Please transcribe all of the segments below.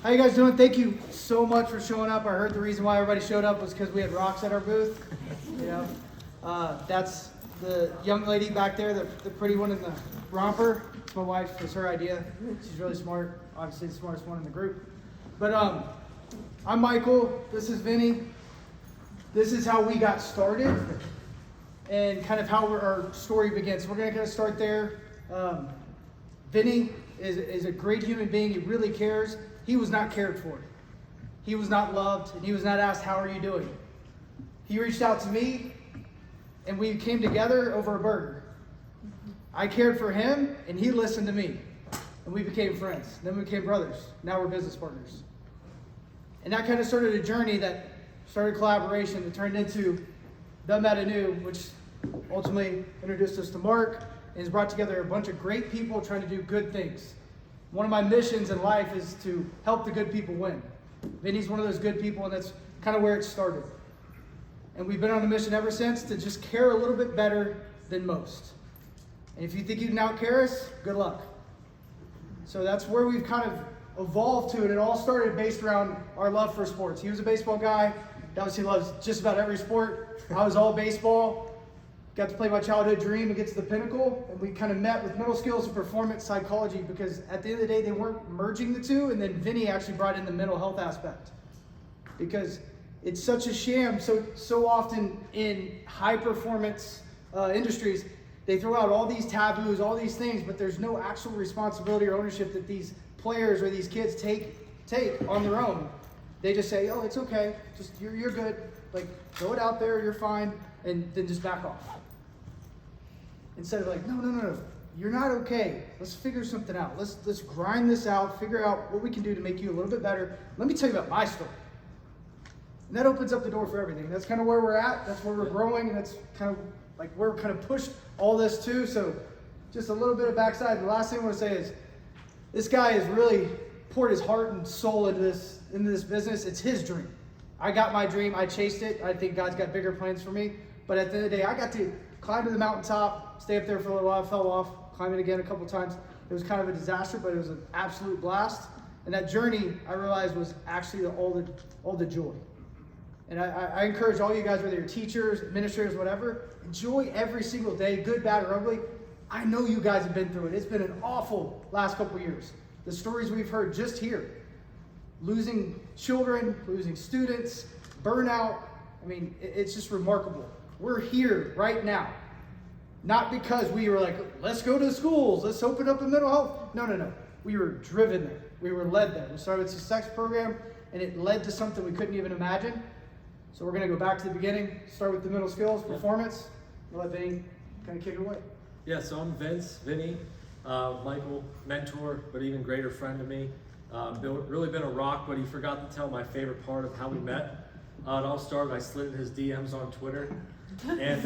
How you guys doing? Thank you so much for showing up. I heard the reason why everybody showed up was because we had rocks at our booth. You know, that's the young lady back there, the pretty one in the romper. It's my wife. It's her idea. She's really smart. Obviously the smartest one in the group. But I'm Michael. This is Vinny. This is how we got started and kind of how our story begins. We're going to kind of start there. Vinny is a great human being. He really cares. He was not cared for. He was not loved, and he was not asked, how are you doing? He reached out to me, and we came together over a burger. I cared for him, and he listened to me, and we became friends. Then we became brothers. Now we're business partners. And that kind of started a journey that started collaboration that turned into the Meta New, which ultimately introduced us to Mark, and has brought together a bunch of great people trying to do good things. One of my missions in life is to help the good people win. Vinny's one of those good people, and that's kind of where it started. And we've been on a mission ever since to just care a little bit better than most. And if you think you can outcare us, good luck. So that's where we've kind of evolved to, and it all started based around our love for sports. He was a baseball guy. Obviously loves just about every sport. I was all baseball. Got to play my childhood dream and get to the pinnacle, and we kind of met with mental skills and performance psychology because at the end of the day, they weren't merging the two, and then Vinny actually brought in the mental health aspect because it's such a sham. So often in high performance industries, they throw out all these taboos, all these things, but there's no actual responsibility or ownership that these players or these kids take on their own. They just say, oh, it's okay, just you're good, like throw it out there, you're fine, and then just back off. Instead of like, no, you're not okay. Let's figure something out. Let's grind this out, figure out what we can do to make you a little bit better. Let me tell you about my story. And that opens up the door for everything. That's kind of where we're at. That's where we're growing, and that's kind of like where we're kind of pushed all this to. So just a little bit of backside. And the last thing I want to say is this guy has really poured his heart and soul into this business. It's his dream. I got my dream. I chased it. I think God's got bigger plans for me. But at the end of the day, I got to climb to the mountaintop, stay up there for a little while, fell off, climb it again a couple times. It was kind of a disaster, but it was an absolute blast. And that journey, I realized, was actually all the joy. And I encourage all you guys, whether you're teachers, administrators, whatever, enjoy every single day, good, bad, or ugly. I know you guys have been through it. It's been an awful last couple years. The stories we've heard just here, losing children, losing students, burnout. I mean, it's just remarkable. We're here right now. Not because we were like, let's go to the schools, let's open up a mental health. No. We were driven there. We were led there. We started with a sex program, and it led to something we couldn't even imagine. So we're going to go back to the beginning, start with the mental skills, performance. We'll let Vinny kind of kick it away. Yeah, so I'm Vinny, Michael, mentor, but even greater friend to me. Really been a rock, but he forgot to tell my favorite part of how we met. It all started, I slid in his DMs on Twitter, and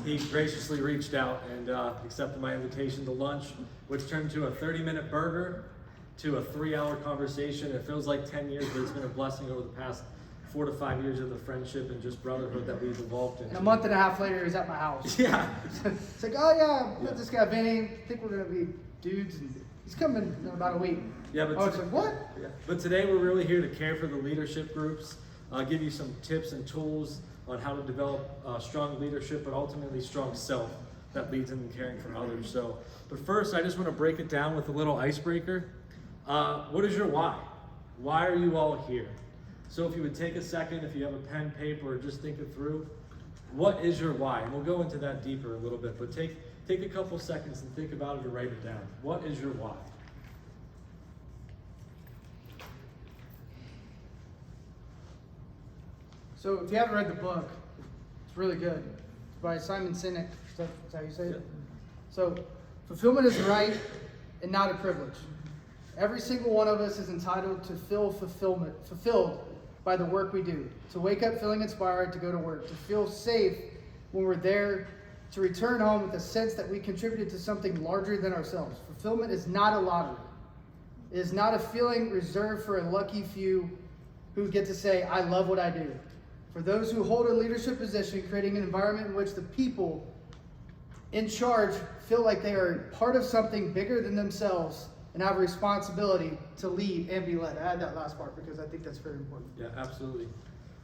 he graciously reached out and accepted my invitation to lunch, which turned to a 30-minute burger to a 3-hour conversation. It feels like 10 years, but it's been a blessing over the past 4 to 5 years of the friendship and just brotherhood that we've evolved into. And a month and a half later, he's at my house. Yeah. It's like, oh yeah, met this guy Vinny. I think we're going to be dudes, and he's coming in about a week. Yeah, but it's like, what? Yeah. But today we're really here to care for the leadership groups, give you some tips and tools on how to develop strong leadership, but ultimately strong self that leads in caring for others. So, but first, I just want to break it down with a little icebreaker. What is your why? Why are you all here? So if you would take a second, if you have a pen, paper, or just think it through, what is your why? And we'll go into that deeper a little bit, but take a couple seconds and think about it or write it down. What is your why? So if you haven't read the book, it's really good. It's by Simon Sinek. Is that how you say it? So fulfillment is a right and not a privilege. Every single one of us is entitled to feel fulfilled by the work we do, to wake up feeling inspired to go to work, to feel safe when we're there, to return home with a sense that we contributed to something larger than ourselves. Fulfillment is not a lottery. It is not a feeling reserved for a lucky few who get to say, I love what I do. For those who hold a leadership position, creating an environment in which the people in charge feel like they are part of something bigger than themselves and have a responsibility to lead and be led. I add that last part because I think that's very important. Yeah, absolutely.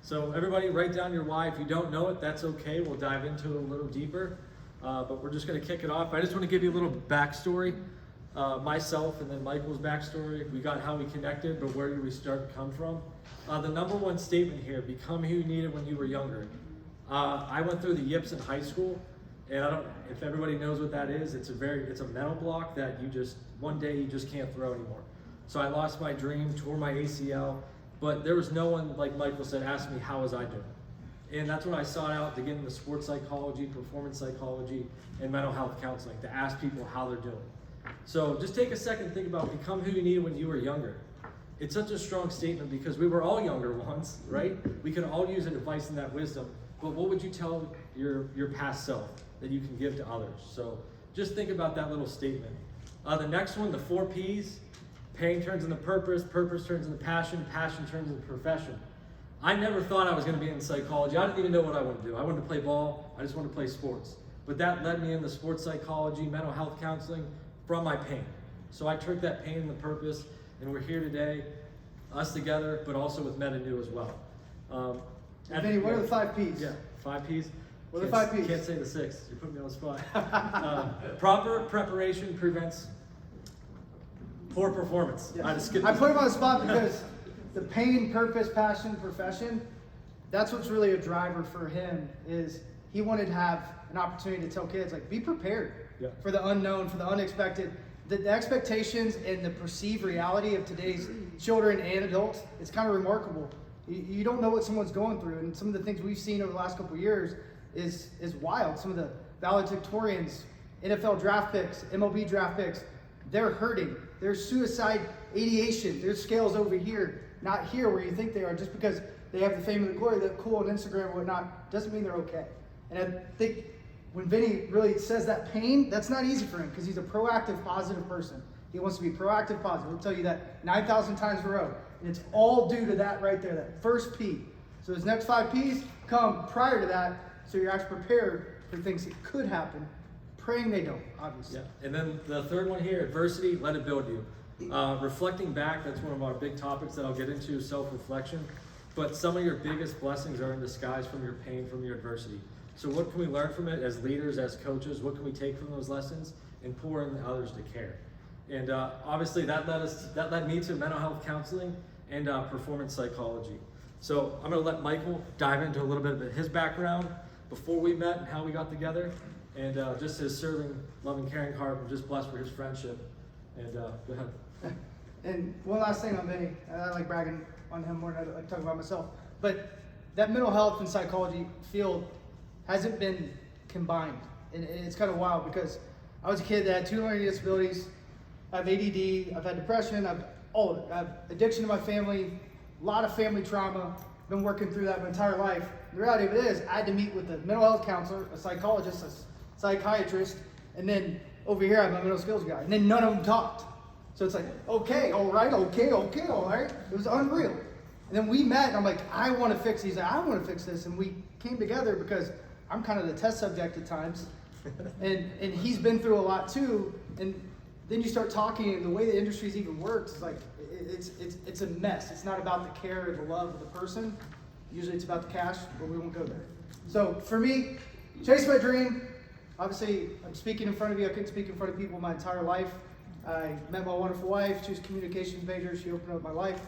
So everybody write down your why. If you don't know it, that's okay. We'll dive into it a little deeper. But we're just going to kick it off. I just want to give you a little backstory. Myself and then Michael's backstory. We got how we connected, but where did we start to come from? The number one statement here, become who you needed when you were younger. I went through the yips in high school, and I don't, if everybody knows what that is, it's a mental block that one day you just can't throw anymore. So I lost my dream, tore my ACL, but there was no one, like Michael said, asked me how was I doing. And that's when I sought out to get into sports psychology, performance psychology, and mental health counseling, to ask people how they're doing. So just take a second, think about become who you needed when you were younger. It's such a strong statement because we were all younger once, right? We can all use advice and that wisdom, but what would you tell your past self that you can give to others? So just think about that little statement. The next one, the 4 P's, pain turns into purpose, purpose turns into passion, passion turns into profession. I never thought I was going to be in psychology. I didn't even know what I wanted to do. I wanted to play ball. I just wanted to play sports. But that led me into sports psychology, mental health counseling from my pain. So I took that pain and the purpose, and we're here today, us together, but also with Meta New as well. Vinny, what are the 5 P's? Yeah, 5 P's. What are the 5 P's? Can't say the 6. You're putting me on the spot. Proper preparation prevents poor performance. Yes. I just skipped I this. put him on the spot because the pain, purpose, passion, profession, that's what's really a driver for him, is he wanted to have an opportunity to tell kids, like, be prepared for the unknown, for the unexpected. The expectations and the perceived reality of today's children and adults, it's kind of remarkable. You don't know what someone's going through, and some of the things we've seen over the last couple of years is wild. Some of the valedictorians, NFL draft picks, MLB draft picks, they're hurting. There's suicide ideation. There's scales over here, not here where you think they are. Just because they have the fame and the glory, they're cool on Instagram or whatnot, doesn't mean they're okay. And I think when Vinny really says that pain, that's not easy for him because he's a proactive, positive person. He wants to be proactive, positive. He'll tell you that 9,000 times in a row. And it's all due to that right there, that first P. So his next 5 P's come prior to that, so you're actually prepared for things that could happen, praying they don't, obviously. Yeah. And then the third one here, adversity, let it build you. Reflecting back, that's one of our big topics that I'll get into, self-reflection. But some of your biggest blessings are in disguise from your pain, from your adversity. So what can we learn from it as leaders, as coaches? What can we take from those lessons and pour into others to care? And obviously that led me to mental health counseling and performance psychology. So I'm going to let Michael dive into a little bit of his background before we met and how we got together, and just his serving, loving, caring heart. I'm just blessed for his friendship. And go ahead. And one last thing on Vinny, I like bragging on him more than I like talking about myself, but that mental health and psychology field hasn't been combined. And it's kind of wild because I was a kid that had 2 learning disabilities. I have ADD, I've had depression, I have addiction to my family, a lot of family trauma, been working through that my entire life. The reality of it is, I had to meet with a mental health counselor, a psychologist, a psychiatrist, and then over here I have my mental skills guy, and then none of them talked. So it's like, okay, all right, okay, all right. It was unreal. And then we met, and I'm like, I want to fix these, I want to fix this, and we came together because I'm kind of the test subject at times, and he's been through a lot too, and then you start talking, and the way the industries even works is like, it's a mess. It's not about the care or the love of the person. Usually it's about the cash, but we won't go there. So for me, chase my dream. Obviously, I'm speaking in front of you. I couldn't speak in front of people my entire life. I met my wonderful wife. She was a communications major. She opened up my life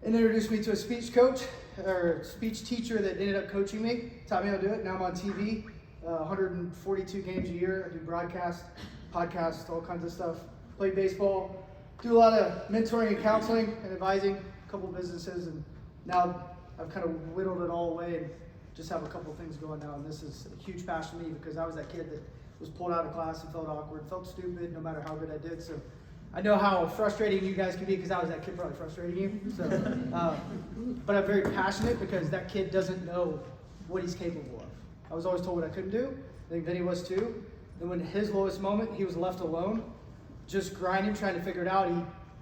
and introduced me to a speech coach, or speech teacher that ended up coaching me, taught me how to do it. Now I'm on TV, 142 games a year. I do broadcast, podcasts, all kinds of stuff. Play baseball, do a lot of mentoring and counseling and advising a couple of businesses, and now I've kind of whittled it all away and just have a couple of things going now. And this is a huge passion to me because I was that kid that was pulled out of class and felt awkward, felt stupid no matter how good I did. So I know how frustrating you guys can be because I was that kid probably frustrating you. So, but I'm very passionate because that kid doesn't know what he's capable of. I was always told what I couldn't do. I think Vinny was too. And when his lowest moment, he was left alone, just grinding, trying to figure it out. He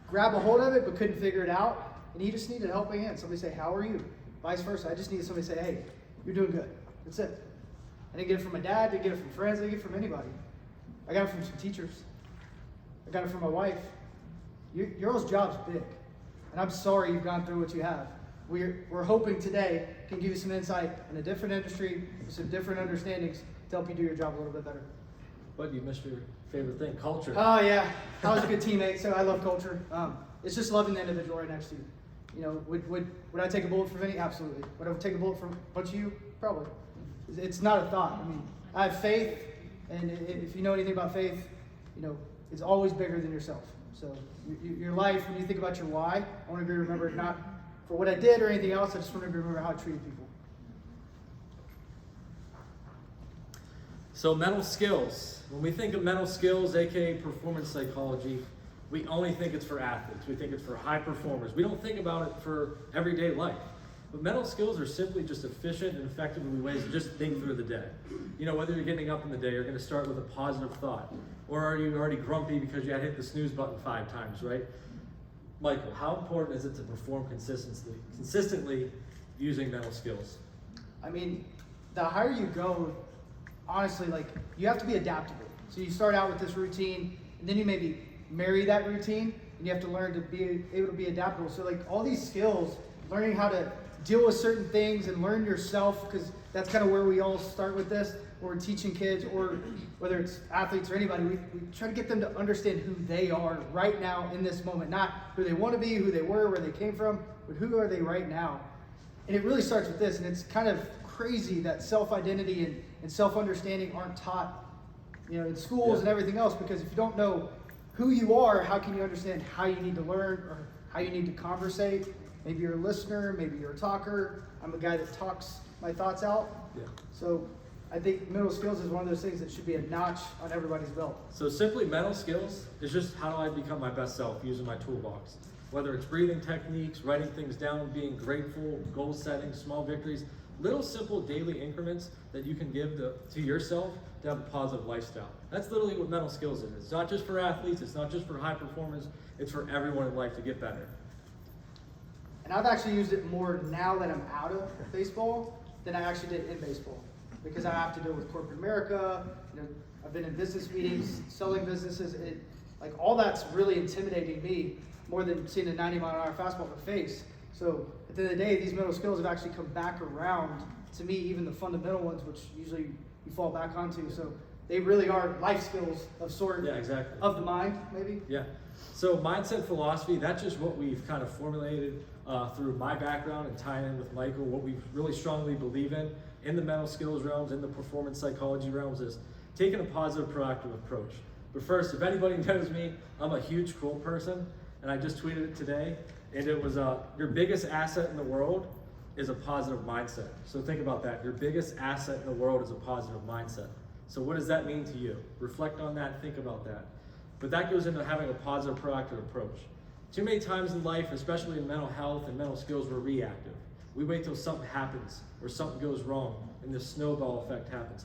grabbed a hold of it but couldn't figure it out. And he just needed a helping hand. Somebody say, how are you? Vice versa. I just needed somebody to say, hey, you're doing good. That's it. I didn't get it from my dad, I didn't get it from friends, I didn't get it from anybody. I got it from some teachers. I got it from my wife. Your all's job's big, and I'm sorry you've gone through what you have. We're hoping today can give you some insight in a different industry, with some different understandings to help you do your job a little bit better. But you missed your favorite thing, culture. Oh yeah, I was a good teammate, so I love culture. It's just loving the individual right next to you. You know, would I take a bullet for Vinny? Absolutely. Would I take a bullet for a bunch of you? Probably. It's not a thought. I mean, I have faith, and if you know anything about faith, you know, it's always bigger than yourself. So your life, when you think about your why, I want to be remembered not for what I did or anything else. I just want to remember how I treated people. So mental skills. When we think of mental skills, aka performance psychology, we only think it's for athletes. We think it's for high performers. We don't think about it for everyday life. But mental skills are simply just efficient and effective ways to just think through the day. You know, whether you're getting up in the day, you're going to start with a positive thought. Or are you already grumpy because you had hit the snooze button 5 times, right? Michael, how important is it to perform consistently using mental skills? I mean, the higher you go, honestly, like, you have to be adaptable. So you start out with this routine, and then you maybe marry that routine, and you have to learn to be able to be adaptable. So like all these skills, learning how to deal with certain things and learn yourself, because that's kind of where we all start with this, when we're teaching kids, or whether it's athletes or anybody, we try to get them to understand who they are right now in this moment, not who they want to be, who they were, where they came from, but who are they right now. And it really starts with this, and it's kind of crazy that self-identity and self-understanding aren't taught, you know, in schools and everything else, because if you don't know who you are, how can you understand how you need to learn or how you need to conversate? Maybe you're a listener, maybe you're a talker. I'm a guy that talks my thoughts out. Yeah. So I think mental skills is one of those things that should be a notch on everybody's belt. So simply mental skills is just how do I become my best self using my toolbox. Whether it's breathing techniques, writing things down, being grateful, goal setting, small victories, little simple daily increments that you can give to yourself to have a positive lifestyle. That's literally what mental skills is. It's not just for athletes, it's not just for high performers, it's for everyone in life to get better. And I've actually used it more now that I'm out of baseball than I actually did in baseball, because I have to deal with corporate America. You know, I've been in business meetings, selling businesses. Like all that's really intimidating me more than seeing a 90-mile-an-hour fastball in the face. So at the end of the day, these mental skills have actually come back around to me, even the fundamental ones, which usually you fall back onto. So they really are life skills of sort. Yeah, exactly. Of the mind, maybe. Yeah. So mindset philosophy, that's just what we've kind of formulated through my background and tying in with Michael. What we really strongly believe in the mental skills realms, in the performance psychology realms, is taking a positive, proactive approach. But first, if anybody knows me, I'm a huge quote person, and I just tweeted it today, and it was, your biggest asset in the world is a positive mindset. So think about that. Your biggest asset in the world is a positive mindset. So what does that mean to you? Reflect on that, think about that. But that goes into having a positive, proactive approach. Too many times in life, especially in mental health and mental skills, we're reactive. We wait till something happens or something goes wrong and the snowball effect happens.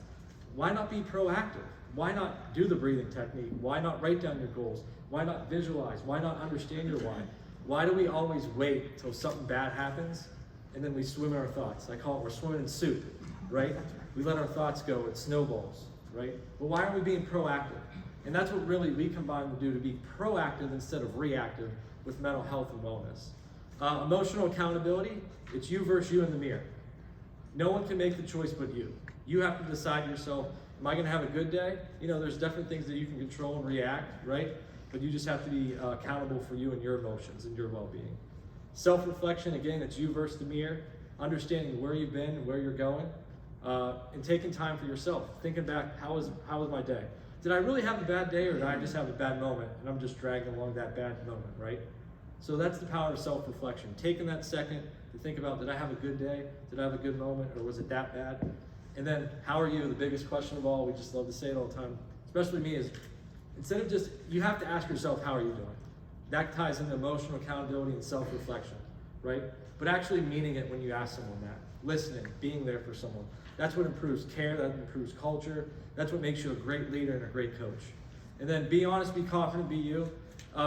Why not be proactive? Why not do the breathing technique? Why not write down your goals? Why not visualize? Why not understand your why? Why do we always wait till something bad happens and then we swim in our thoughts? I call it we're swimming in soup, right? We let our thoughts go, it snowballs, right? But why aren't we being proactive? And that's what really we combine to do, to be proactive instead of reactive with mental health and wellness. Emotional accountability, it's you versus you in the mirror. No one can make the choice but you. You have to decide yourself, am I gonna have a good day? You know, there's definitely things that you can control and react, right? But you just have to be accountable for you and your emotions and your well-being. Self-reflection, again, it's you versus the mirror. Understanding where you've been and where you're going. And taking time for yourself. Thinking back, how was my day? Did I really have a bad day, or did I just have a bad moment and I'm just dragging along that bad moment, right? So that's the power of self-reflection. Taking that second to think about, did I have a good day? Did I have a good moment, or was it that bad? And then, how are you? The biggest question of all, we just love to say it all the time, especially me, is instead of just, you have to ask yourself, how are you doing? That ties into emotional accountability and self-reflection, right? But actually meaning it when you ask someone that. Listening, being there for someone. That's what improves care, that improves culture. That's what makes you a great leader and a great coach. And then be honest, be confident, be you.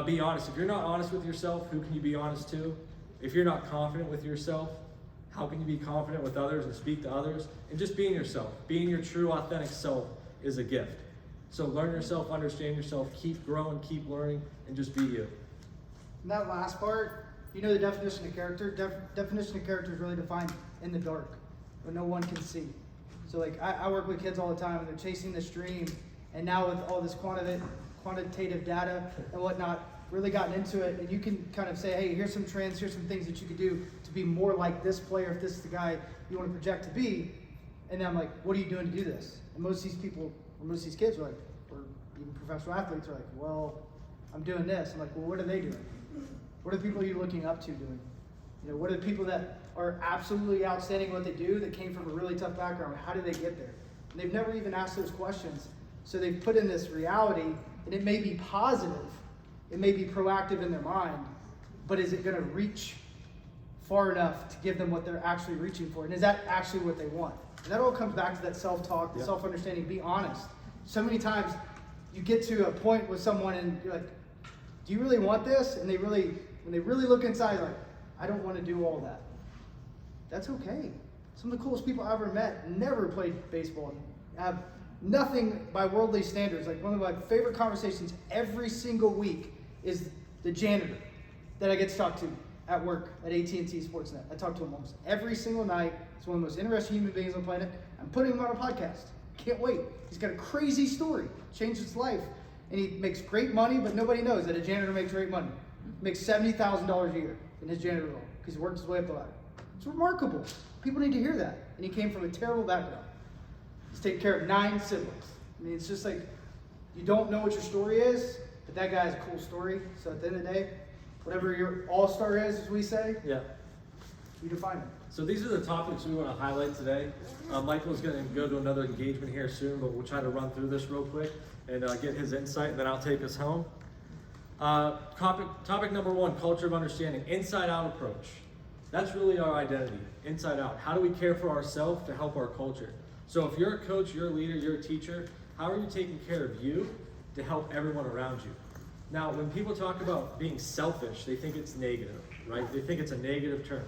Be honest. If you're not honest with yourself, who can you be honest to? If you're not confident with yourself, how can you be confident with others and speak to others? And just being yourself, being your true, authentic self is a gift. So learn yourself, understand yourself, keep growing, keep learning, and just be you. And that last part, you know the definition of character? Definition of character is really defined in the dark, when no one can see. So like I work with kids all the time and they're chasing this dream, and now with all this quantitative data and whatnot, really gotten into it, and you can kind of say, hey, here's some trends, here's some things that you could do to be more like this player if this is the guy you want to project to be. And then I'm like, what are you doing to do this? And most of these people, or most of these kids are like, or even professional athletes are like, well, I'm doing this. I'm like, well, what are they doing? What are the people you're looking up to doing? You know, what are the people that are absolutely outstanding at what they do that came from a really tough background? How did they get there? And they've never even asked those questions. So they've put in this reality, and it may be positive, it may be proactive in their mind, but is it going to reach far enough to give them what they're actually reaching for? And is that actually what they want? And that all comes back to that self-talk, the self-understanding, be honest. So many times you get to a point with someone and you're like, do you really want this? And when they really look inside, like, I don't want to do all that. That's okay. Some of the coolest people I ever met never played baseball, have nothing by worldly standards. Like one of my favorite conversations every single week is the janitor that I get to talk to at work at AT&T Sportsnet. I talk to him almost every single night. He's one of the most interesting human beings on the planet. I'm putting him on a podcast. Can't wait. He's got a crazy story. Changed his life. And he makes great money, but nobody knows that a janitor makes great money. He makes $70,000 a year in his janitor role because he worked his way up the ladder. It's remarkable. People need to hear that. And he came from a terrible background. He's taken care of 9 siblings. I mean, it's just like, you don't know what your story is, but that guy has a cool story. So at the end of the day, whatever your all-star is, as we say, you define it. So these are the topics we want to highlight today. Michael's going to go to another engagement here soon, but we'll try to run through this real quick and get his insight, and then I'll take us home. Topic number 1, culture of understanding, inside-out approach. That's really our identity, inside out. How do we care for ourselves to help our culture? So if you're a coach, you're a leader, you're a teacher, how are you taking care of you to help everyone around you? Now, when people talk about being selfish, they think it's negative, right? They think it's a negative term.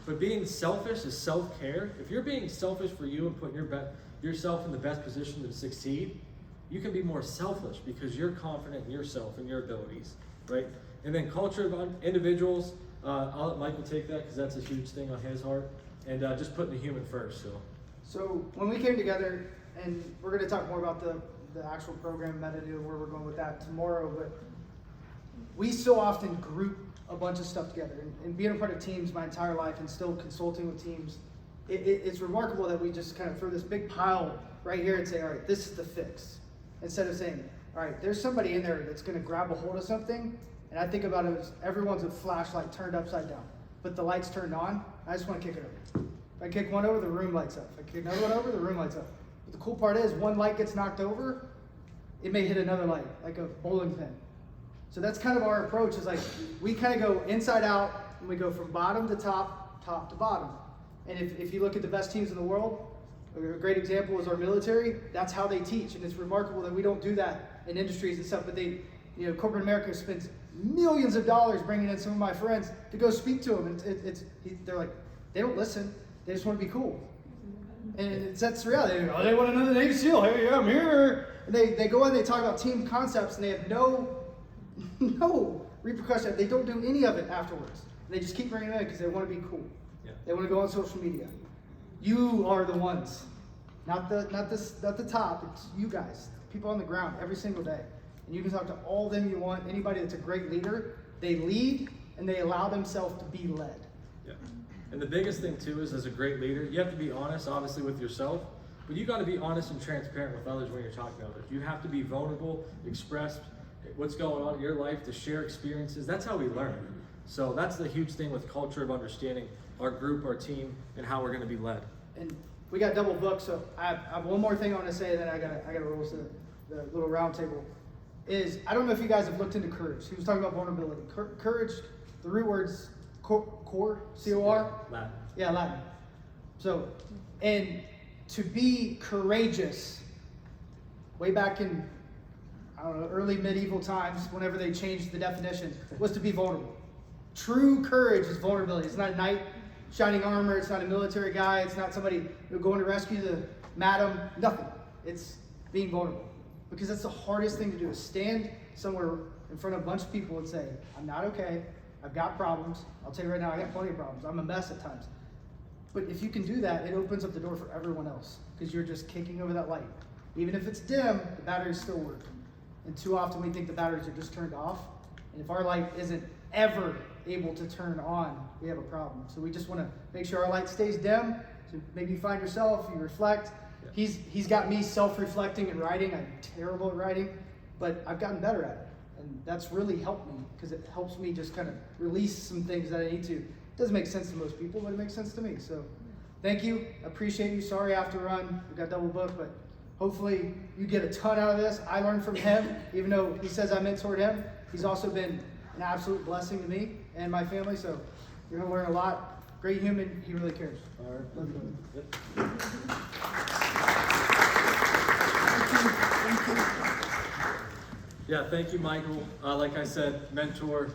But being selfish is self-care. If you're being selfish for you and putting yourself in the best position to succeed, you can be more selfish because you're confident in yourself and your abilities, right? And then culture of individuals, I'll let Michael take that because that's a huge thing on his heart. And just putting the human first. So when we came together, and we're going to talk more about the actual program meta and where we're going with that tomorrow, but we so often group a bunch of stuff together. And being a part of teams my entire life and still consulting with teams, it's remarkable that we just kind of throw this big pile right here and say, all right, this is the fix. Instead of saying, all right, there's somebody in there that's going to grab a hold of something. And I think about it as everyone's a flashlight turned upside down, but the light's turned on. I just want to kick it over. If I kick one over, the room lights up. If I kick another one over, the room lights up. But the cool part is, one light gets knocked over, it may hit another light, like a bowling pin. So that's kind of our approach, is like, we kind of go inside out, and we go from bottom to top, top to bottom. And if you look at the best teams in the world, a great example is our military. That's how they teach, and it's remarkable that we don't do that in industries and stuff, but corporate America spends millions of dollars bringing in some of my friends to go speak to them, and they're like, they don't listen, they just want to be cool. And that's the reality. They want another Navy SEAL, hey, I'm here. And they go in, they talk about team concepts, and they have no repercussion. They don't do any of it afterwards. They just keep bringing it in because they want to be cool. Yeah. They want to go on social media. You are the ones, not the top. It's you guys, people on the ground every single day. And you can talk to all of them you want. Anybody that's a great leader, they lead and they allow themselves to be led. Yeah. And the biggest thing too is, as a great leader, you have to be honest, obviously, with yourself, but you got to be honest and transparent with others when you're talking to others. You have to be vulnerable, express what's going on in your life, to share experiences. That's how we learn. So that's the huge thing with culture of understanding our group, our team, and how we're going to be led. And we got double booked, so I have one more thing I want to say, and then I got to roll to the little round table. Is, I don't know if you guys have looked into courage. He was talking about vulnerability. Courage, the root word's core, C-O-R? Latin. Yeah, Latin. So, and to be courageous, way back in, I don't know, early medieval times, whenever they changed the definition, was to be vulnerable. True courage is vulnerability. It's not a knight shining armor. It's not a military guy. It's not somebody going to rescue the madam. Nothing. It's being vulnerable. Because that's the hardest thing to do, is stand somewhere in front of a bunch of people and say, I'm not okay, I've got problems. I'll tell you right now, I got plenty of problems. I'm a mess at times. But if you can do that, it opens up the door for everyone else because you're just kicking over that light. Even if it's dim, the batteries still work. And too often we think the batteries are just turned off. And if our light isn't ever able to turn on, we have a problem. So we just want to make sure our light stays dim. So maybe you find yourself, you reflect. Yeah. He's got me self-reflecting and writing. I'm terrible at writing, but I've gotten better at it. And that's really helped me because it helps me just kind of release some things that I need to. It doesn't make sense to most people, but it makes sense to me. So thank you. Appreciate you. Sorry I have to run. We got double booked, but hopefully you get a ton out of this. I learned from him, even though he says I mentored him. He's also been an absolute blessing to me and my family. So you're going to learn a lot. Great human. He really cares. All right. Love you. Yep. Yeah, thank you, Michael. Like I said, mentor.